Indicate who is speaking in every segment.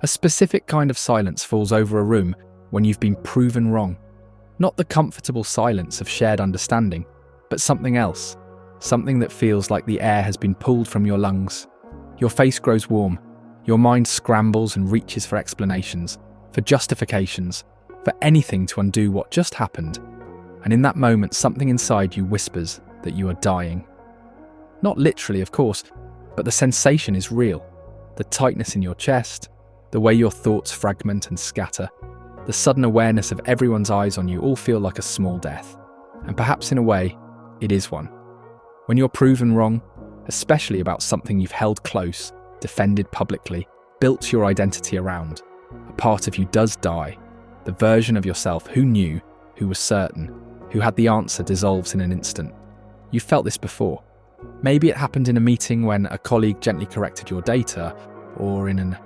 Speaker 1: A specific kind of silence falls over a room when you've been proven wrong. Not the comfortable silence of shared understanding, but something else. Something that feels like the air has been pulled from your lungs. Your face grows warm. Your mind scrambles and reaches for explanations, for justifications, for anything to undo what just happened. And in that moment, something inside you whispers that you are dying. Not literally, of course, but the sensation is real. The tightness in your chest, the way your thoughts fragment and scatter, the sudden awareness of everyone's eyes on you all feel like a small death. And perhaps in a way, it is one. When you're proven wrong, especially about something you've held close, defended publicly, built your identity around, a part of you does die. The version of yourself who knew, who was certain, who had the answer dissolves in an instant. You've felt this before. Maybe it happened in a meeting when a colleague gently corrected your data, or in an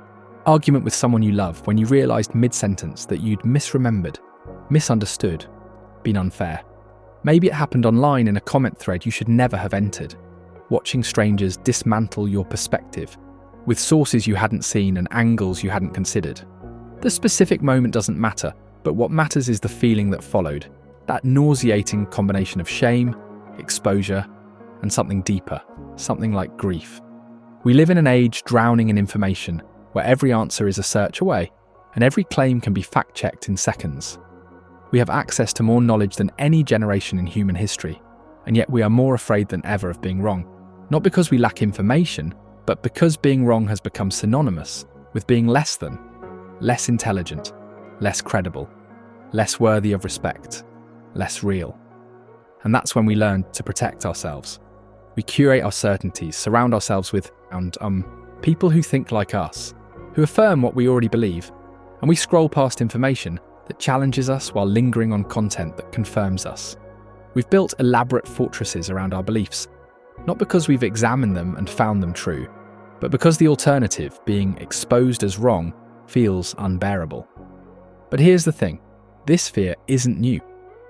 Speaker 1: argument with someone you love when you realised mid-sentence that you'd misremembered, misunderstood, been unfair. Maybe it happened online in a comment thread you should never have entered, watching strangers dismantle your perspective, with sources you hadn't seen and angles you hadn't considered. The specific moment doesn't matter, but what matters is the feeling that followed, that nauseating combination of shame, exposure, and something deeper, something like grief. We live in an age drowning in information, where every answer is a search away, and every claim can be fact-checked in seconds. We have access to more knowledge than any generation in human history, and yet we are more afraid than ever of being wrong, not because we lack information, but because being wrong has become synonymous with being less than, less intelligent, less credible, less worthy of respect, less real. And that's when we learn to protect ourselves. We curate our certainties, surround ourselves with people who think like us, who affirm what we already believe, and we scroll past information that challenges us while lingering on content that confirms us. We've built elaborate fortresses around our beliefs, not because we've examined them and found them true, but because the alternative, being exposed as wrong, feels unbearable. But here's the thing, this fear isn't new.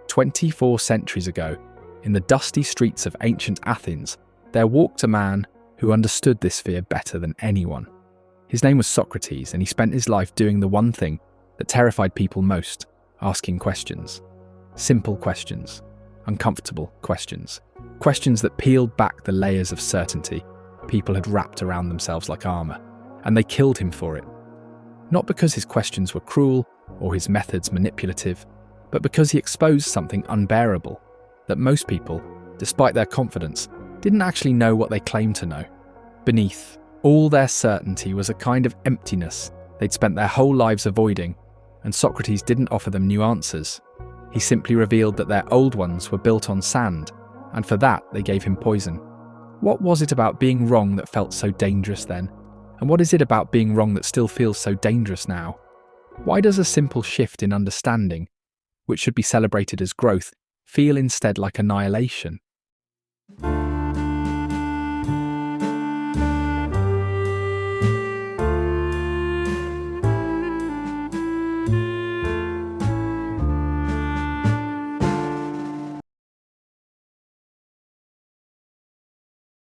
Speaker 1: 24 centuries ago, in the dusty streets of ancient Athens, there walked a man who understood this fear better than anyone. His name was Socrates, and he spent his life doing the one thing that terrified people most, asking questions. Simple questions, uncomfortable questions, questions that peeled back the layers of certainty people had wrapped around themselves like armour, and they killed him for it. Not because his questions were cruel or his methods manipulative, but because he exposed something unbearable that most people, despite their confidence, didn't actually know what they claimed to know. Beneath all their certainty was a kind of emptiness they'd spent their whole lives avoiding, and Socrates didn't offer them new answers. He simply revealed that their old ones were built on sand, and for that they gave him poison. What was it about being wrong that felt so dangerous then? And what is it about being wrong that still feels so dangerous now? Why does a simple shift in understanding, which should be celebrated as growth, feel instead like annihilation?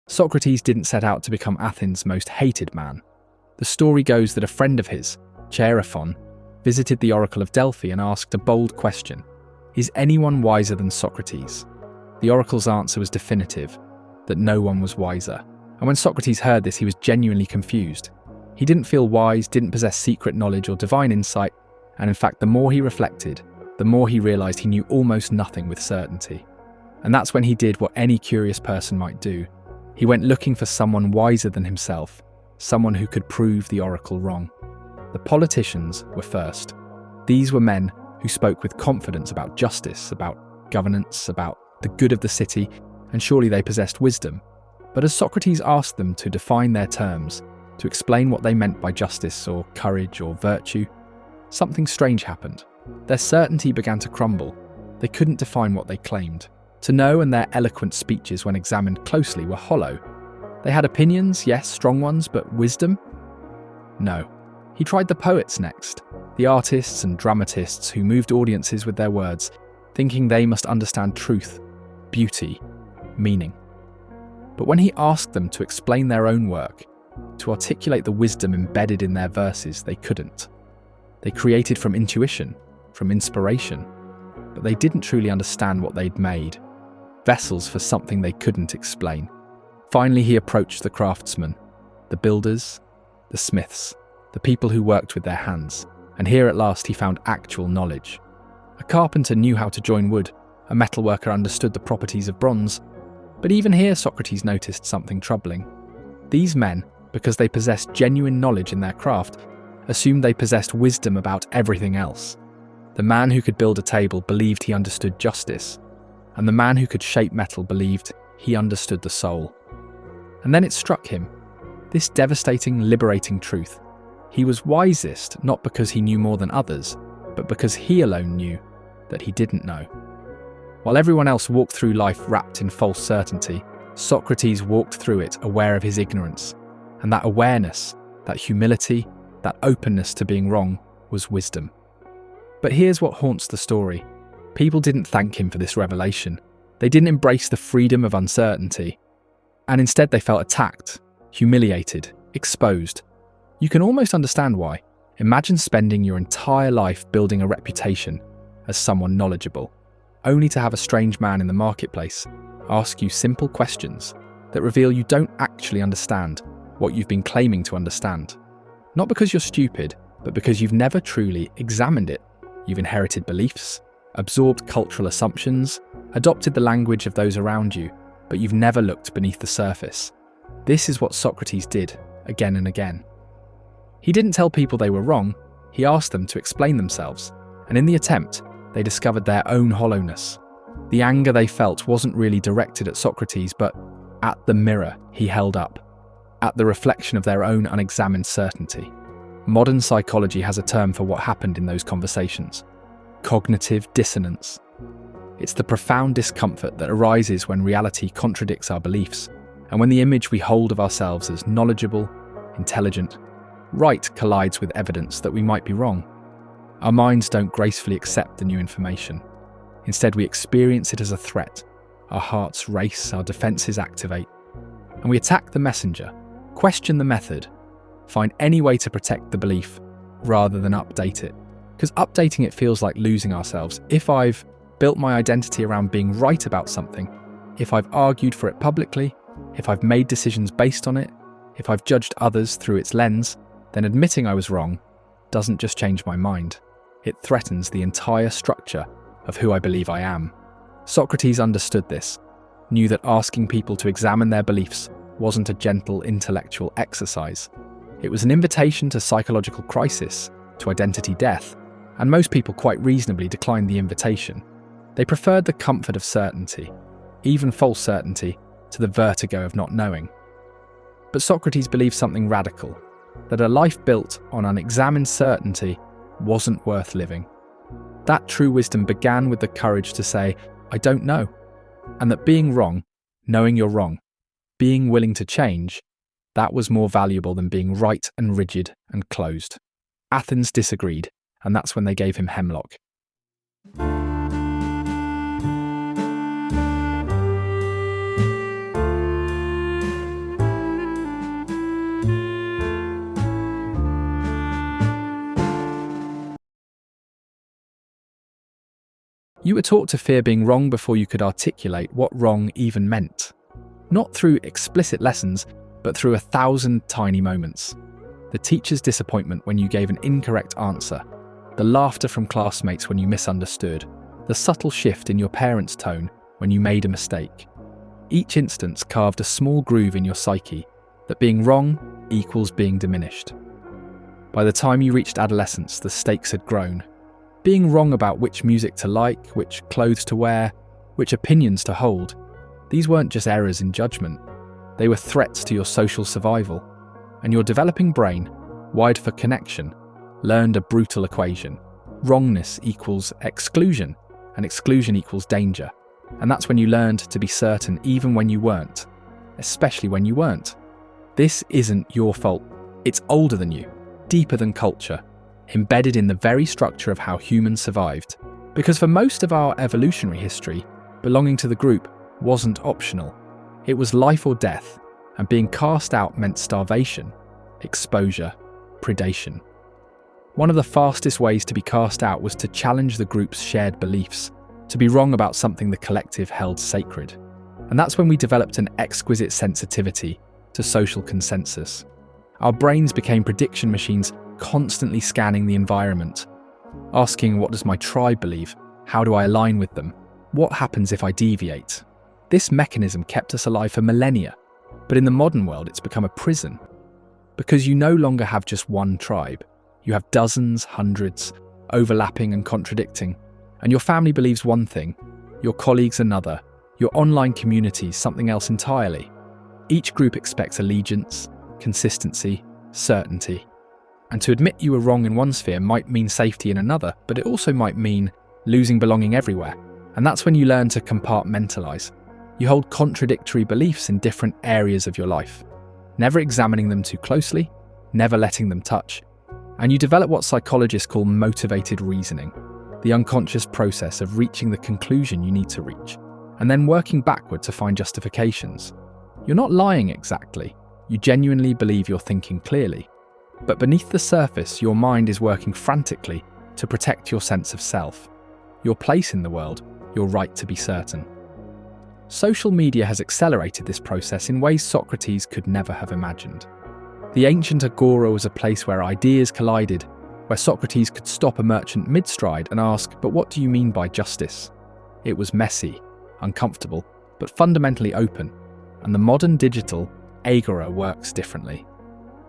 Speaker 1: Socrates didn't set out to become Athens' most hated man. The story goes that a friend of his, Chaerephon, visited the Oracle of Delphi and asked a bold question: is anyone wiser than Socrates? The oracle's answer was definitive, that no one was wiser. And when Socrates heard this, he was genuinely confused. He didn't feel wise, didn't possess secret knowledge or divine insight, and in fact, the more he reflected, the more he realised he knew almost nothing with certainty. And that's when he did what any curious person might do. He went looking for someone wiser than himself, someone who could prove the oracle wrong. The politicians were first. These were men who spoke with confidence about justice, about governance, about the good of the city, and surely they possessed wisdom. But as Socrates asked them to define their terms, to explain what they meant by justice or courage or virtue, something strange happened. Their certainty began to crumble. They couldn't define what they claimed to know, and their eloquent speeches, when examined closely, were hollow. They had opinions, yes, strong ones, but wisdom? No. He tried the poets next, the artists and dramatists who moved audiences with their words, thinking they must understand truth, beauty, meaning. But when he asked them to explain their own work, To articulate the wisdom embedded in their verses, they couldn't. They created from intuition, from inspiration, but they didn't truly understand what they'd made. Vessels for something they couldn't explain. Finally, he approached the craftsmen, the builders, the smiths, the people who worked with their hands, and here at last he found actual knowledge. A carpenter knew how to join wood, a metalworker understood the properties of bronze, but even here Socrates noticed something troubling. These men, because they possessed genuine knowledge in their craft, assumed they possessed wisdom about everything else. The man who could build a table believed he understood justice, and the man who could shape metal believed he understood the soul. And then it struck him, this devastating, liberating truth. He was wisest not because he knew more than others, but because he alone knew that he didn't know. While everyone else walked through life wrapped in false certainty, Socrates walked through it aware of his ignorance, and that awareness, that humility, that openness to being wrong was wisdom. But here's what haunts the story. People didn't thank him for this revelation. They didn't embrace the freedom of uncertainty. And instead they felt attacked, humiliated, exposed. You can almost understand why. Imagine spending your entire life building a reputation as someone knowledgeable, only to have a strange man in the marketplace ask you simple questions that reveal you don't actually understand what you've been claiming to understand. Not because you're stupid, but because you've never truly examined it. You've inherited beliefs, absorbed cultural assumptions, adopted the language of those around you, but you've never looked beneath the surface. This is what Socrates did again and again. He didn't tell people they were wrong, he asked them to explain themselves, and in the attempt, they discovered their own hollowness. The anger they felt wasn't really directed at Socrates, but at the mirror he held up, at the reflection of their own unexamined certainty. Modern psychology has a term for what happened in those conversations: cognitive dissonance. It's the profound discomfort that arises when reality contradicts our beliefs, and when the image we hold of ourselves as knowledgeable, intelligent, right collides with evidence that we might be wrong. Our minds don't gracefully accept the new information. Instead, we experience it as a threat. Our hearts race, our defenses activate, and we attack the messenger, question the method, find any way to protect the belief rather than update it. Because updating it feels like losing ourselves. If I've built my identity around being right about something, if I've argued for it publicly, if I've made decisions based on it, if I've judged others through its lens, then admitting I was wrong doesn't just change my mind. It threatens the entire structure of who I believe I am. Socrates understood this, knew that asking people to examine their beliefs wasn't a gentle intellectual exercise. It was an invitation to psychological crisis, to identity death, and most people quite reasonably declined the invitation. They preferred the comfort of certainty, even false certainty, to the vertigo of not knowing. But Socrates believed something radical, that a life built on unexamined certainty wasn't worth living. That true wisdom began with the courage to say, I don't know, and that being wrong, knowing you're wrong, being willing to change, that was more valuable than being right and rigid and closed. Athens disagreed, and that's when they gave him hemlock. You were taught to fear being wrong before you could articulate what wrong even meant. Not through explicit lessons, but through 1,000 tiny moments. The teacher's disappointment when you gave an incorrect answer, the laughter from classmates when you misunderstood, the subtle shift in your parents' tone when you made a mistake. Each instance carved a small groove in your psyche that being wrong equals being diminished. By the time you reached adolescence, the stakes had grown. Being wrong about which music to like, which clothes to wear, which opinions to hold, these weren't just errors in judgment. They were threats to your social survival. And your developing brain, wired for connection, learned a brutal equation. Wrongness equals exclusion, and exclusion equals danger. And that's when you learned to be certain even when you weren't, especially when you weren't. This isn't your fault. It's older than you, deeper than culture, embedded in the very structure of how humans survived. Because for most of our evolutionary history, belonging to the group wasn't optional. It was life or death, and being cast out meant starvation, exposure, predation. One of the fastest ways to be cast out was to challenge the group's shared beliefs, to be wrong about something the collective held sacred. And that's when we developed an exquisite sensitivity to social consensus. Our brains became prediction machines, constantly scanning the environment, asking, what does my tribe believe? How do I align with them? What happens if I deviate? This mechanism kept us alive for millennia, but in the modern world it's become a prison. Because you no longer have just one tribe. You have dozens, hundreds, overlapping and contradicting. And your family believes one thing, your colleagues another, your online community something else entirely. Each group expects allegiance, consistency, certainty. And to admit you were wrong in one sphere might mean safety in another, but it also might mean losing belonging everywhere. And that's when you learn to compartmentalize. You hold contradictory beliefs in different areas of your life, never examining them too closely, never letting them touch. And you develop what psychologists call motivated reasoning, the unconscious process of reaching the conclusion you need to reach, and then working backward to find justifications. You're not lying exactly. You genuinely believe you're thinking clearly. But beneath the surface, your mind is working frantically to protect your sense of self, your place in the world, your right to be certain. Social media has accelerated this process in ways Socrates could never have imagined. The ancient agora was a place where ideas collided, where Socrates could stop a merchant mid-stride and ask, but what do you mean by justice? It was messy, uncomfortable, but fundamentally open, and the modern digital agora works differently.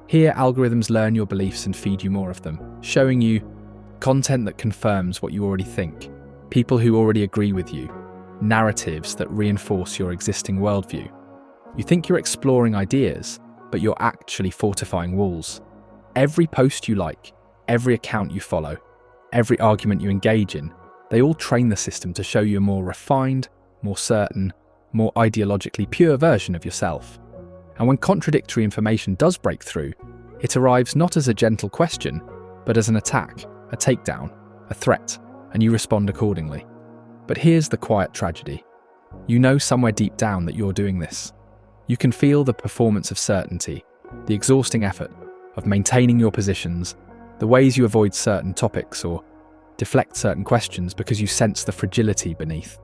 Speaker 1: Here, algorithms learn your beliefs and feed you more of them, showing you content that confirms what you already think, people who already agree with you, narratives that reinforce your existing worldview. You think you're exploring ideas, but you're actually fortifying walls. Every post you like, every account you follow, every argument you engage in, they all train the system to show you a more refined, more certain, more ideologically pure version of yourself. And when contradictory information does break through, it arrives not as a gentle question, but as an attack, a takedown, a threat, and you respond accordingly. But here's the quiet tragedy. You know somewhere deep down that you're doing this. You can feel the performance of certainty, the exhausting effort of maintaining your positions, the ways you avoid certain topics or deflect certain questions because you sense the fragility beneath.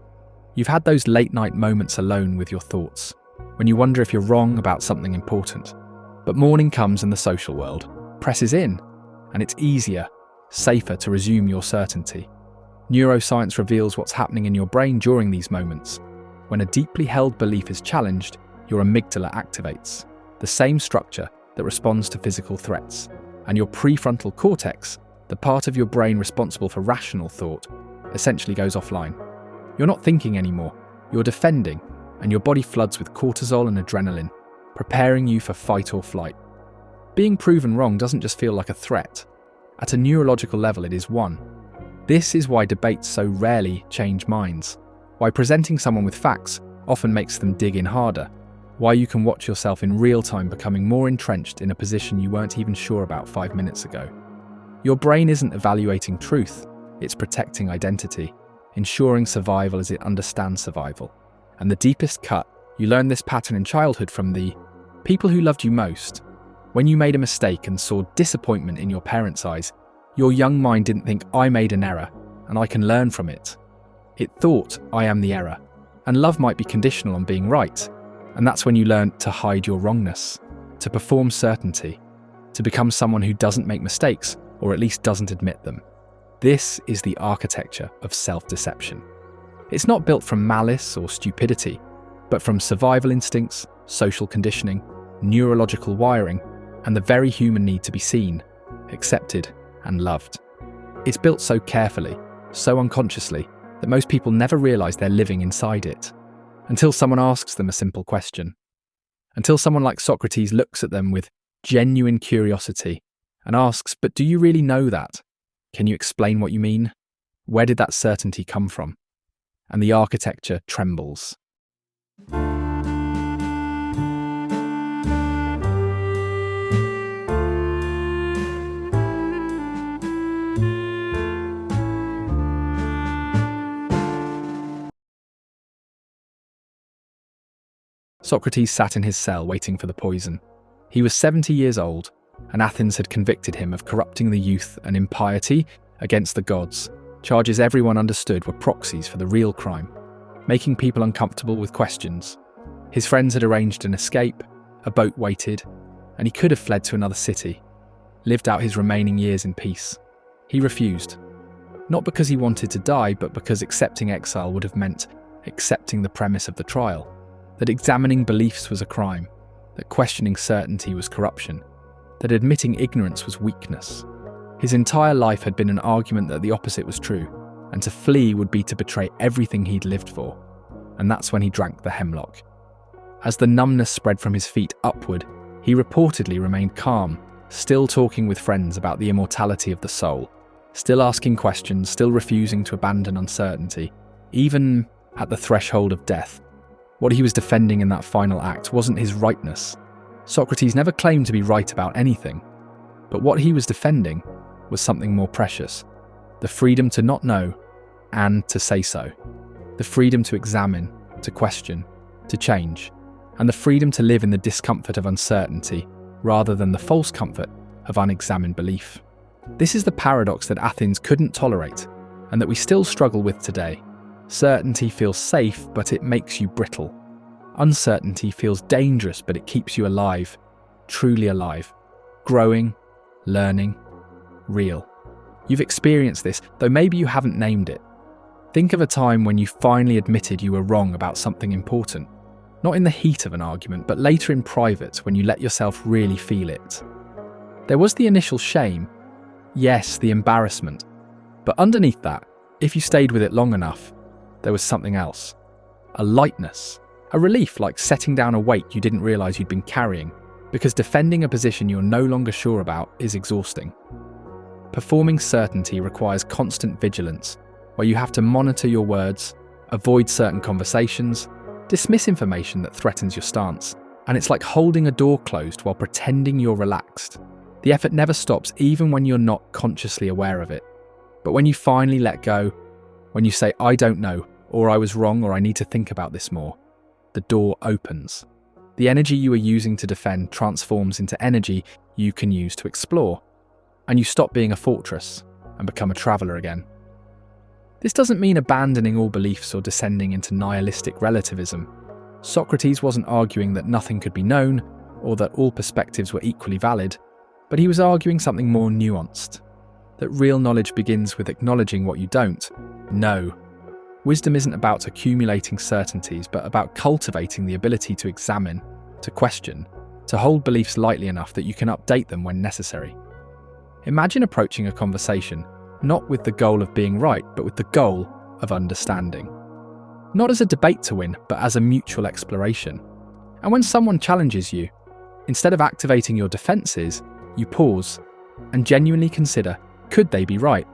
Speaker 1: You've had those late-night moments alone with your thoughts, when you wonder if you're wrong about something important. But morning comes and the social world presses in, and it's easier, safer to resume your certainty. Neuroscience reveals what's happening in your brain during these moments. When a deeply held belief is challenged, your amygdala activates, the same structure that responds to physical threats. And your prefrontal cortex, the part of your brain responsible for rational thought, essentially goes offline. You're not thinking anymore, you're defending, and your body floods with cortisol and adrenaline, preparing you for fight or flight. Being proven wrong doesn't just feel like a threat. At a neurological level, it is one. This is why debates so rarely change minds, why presenting someone with facts often makes them dig in harder, why you can watch yourself in real time becoming more entrenched in a position you weren't even sure about 5 minutes ago. Your brain isn't evaluating truth, it's protecting identity, ensuring survival as it understands survival. And the deepest cut, you learn this pattern in childhood from the people who loved you most. When you made a mistake and saw disappointment in your parents' eyes, your young mind didn't think, I made an error, and I can learn from it. It thought, I am the error. And love might be conditional on being right. And that's when you learn to hide your wrongness, to perform certainty, to become someone who doesn't make mistakes, or at least doesn't admit them. This is the architecture of self-deception. It's not built from malice or stupidity, but from survival instincts, social conditioning, neurological wiring, and the very human need to be seen, accepted, and loved. It's built so carefully, so unconsciously, that most people never realize they're living inside it, until someone asks them a simple question. Until someone like Socrates looks at them with genuine curiosity and asks, but do you really know that? Can you explain what you mean? Where did that certainty come from? And the architecture trembles. Socrates sat in his cell waiting for the poison. He was 70 years old, and Athens had convicted him of corrupting the youth and impiety against the gods, charges everyone understood were proxies for the real crime, making people uncomfortable with questions. His friends had arranged an escape, a boat waited, and he could have fled to another city, lived out his remaining years in peace. He refused, not because he wanted to die, but because accepting exile would have meant accepting the premise of the trial, that examining beliefs was a crime, that questioning certainty was corruption, that admitting ignorance was weakness. His entire life had been an argument that the opposite was true, and to flee would be to betray everything he'd lived for. And that's when he drank the hemlock. As the numbness spread from his feet upward, he reportedly remained calm, still talking with friends about the immortality of the soul, still asking questions, still refusing to abandon uncertainty, even at the threshold of death. What he was defending in that final act wasn't his rightness. Socrates never claimed to be right about anything, but what he was defending was something more precious: the freedom to not know and to say so, the freedom to examine, to question, to change, and the freedom to live in the discomfort of uncertainty rather than the false comfort of unexamined belief. This is the paradox that Athens couldn't tolerate and that we still struggle with today. Certainty feels safe, but it makes you brittle. Uncertainty feels dangerous, but it keeps you alive, truly alive, growing, learning, real. You've experienced this, though maybe you haven't named it. Think of a time when you finally admitted you were wrong about something important. Not in the heat of an argument, but later in private when you let yourself really feel it. There was the initial shame, yes, the embarrassment, but underneath that, if you stayed with it long enough, there was something else. A lightness, a relief, like setting down a weight you didn't realise you'd been carrying, because defending a position you're no longer sure about is exhausting. Performing certainty requires constant vigilance, where you have to monitor your words, avoid certain conversations, dismiss information that threatens your stance, and it's like holding a door closed while pretending you're relaxed. The effort never stops, even when you're not consciously aware of it. But when you finally let go, when you say, "I don't know," or "I was wrong," or "I need to think about this more," the door opens. The energy you were using to defend transforms into energy you can use to explore, and you stop being a fortress and become a traveller again. This doesn't mean abandoning all beliefs or descending into nihilistic relativism. Socrates wasn't arguing that nothing could be known or that all perspectives were equally valid, but he was arguing something more nuanced, that real knowledge begins with acknowledging what you don't know. Wisdom isn't about accumulating certainties, but about cultivating the ability to examine, to question, to hold beliefs lightly enough that you can update them when necessary. Imagine approaching a conversation not with the goal of being right, but with the goal of understanding. Not as a debate to win, but as a mutual exploration. And when someone challenges you, instead of activating your defences, you pause and genuinely consider, could they be right?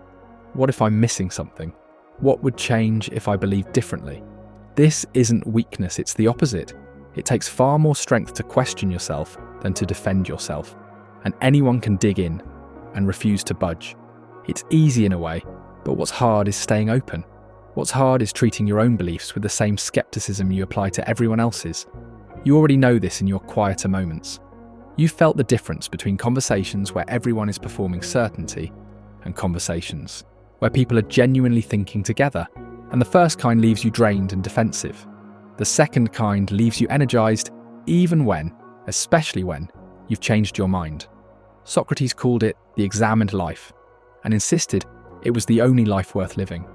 Speaker 1: What if I'm missing something? What would change if I believed differently? This isn't weakness, it's the opposite. It takes far more strength to question yourself than to defend yourself. And anyone can dig in and refuse to budge. It's easy in a way, but what's hard is staying open. What's hard is treating your own beliefs with the same skepticism you apply to everyone else's. You already know this in your quieter moments. You've felt the difference between conversations where everyone is performing certainty and conversations where people are genuinely thinking together. And the first kind leaves you drained and defensive. The second kind leaves you energized even when, especially when, you've changed your mind. Socrates called it the examined life and insisted it was the only life worth living.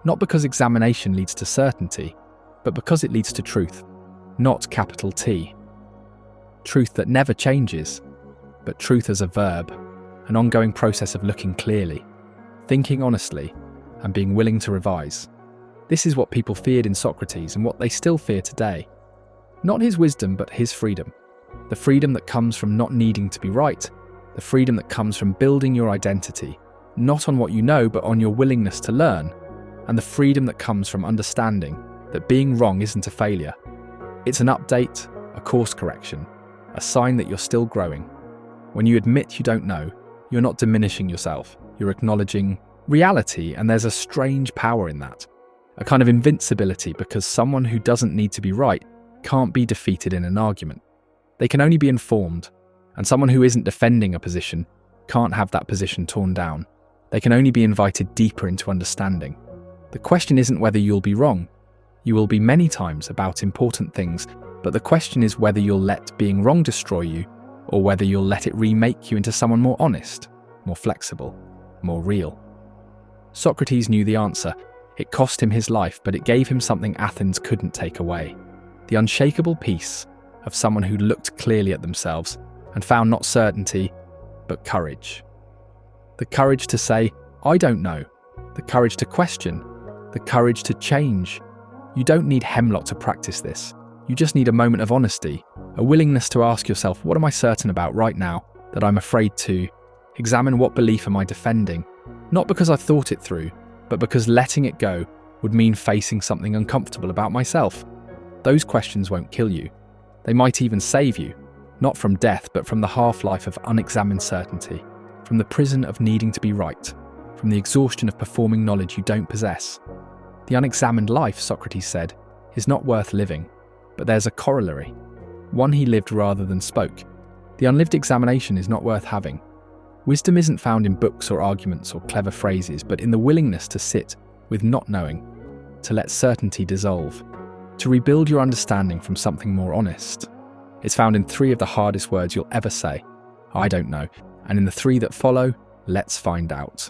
Speaker 1: Not because examination leads to certainty, but because it leads to truth, not capital T. Truth that never changes, but truth as a verb, an ongoing process of looking clearly, thinking honestly, and being willing to revise. This is what people feared in Socrates and what they still fear today. Not his wisdom, but his freedom. The freedom that comes from not needing to be right. The freedom that comes from building your identity, not on what you know, but on your willingness to learn. And the freedom that comes from understanding that being wrong isn't a failure. It's an update, a course correction, a sign that you're still growing. When you admit you don't know, you're not diminishing yourself. You're acknowledging reality, and there's a strange power in that. A kind of invincibility, because someone who doesn't need to be right can't be defeated in an argument. They can only be informed, and someone who isn't defending a position can't have that position torn down. They can only be invited deeper into understanding. The question isn't whether you'll be wrong. You will be many times about important things, but the question is whether you'll let being wrong destroy you, or whether you'll let it remake you into someone more honest, more flexible, more real. Socrates knew the answer. It cost him his life, but it gave him something Athens couldn't take away: the unshakable peace of someone who looked clearly at themselves and found not certainty, but courage. The courage to say, "I don't know," the courage to question, the courage to change. You don't need hemlock to practice this. You just need a moment of honesty, a willingness to ask yourself, what am I certain about right now that I'm afraid to? Examine what belief am I defending, not because I've thought it through, but because letting it go would mean facing something uncomfortable about myself. Those questions won't kill you. They might even save you, not from death, but from the half-life of unexamined certainty, from the prison of needing to be right, from the exhaustion of performing knowledge you don't possess. The unexamined life, Socrates said, is not worth living, but there's a corollary, one he lived rather than spoke. The unlived examination is not worth having. Wisdom isn't found in books or arguments or clever phrases, but in the willingness to sit with not knowing, to let certainty dissolve, to rebuild your understanding from something more honest. It's found in 3 of the hardest words you'll ever say: I don't know, and in the 3 that follow, let's find out.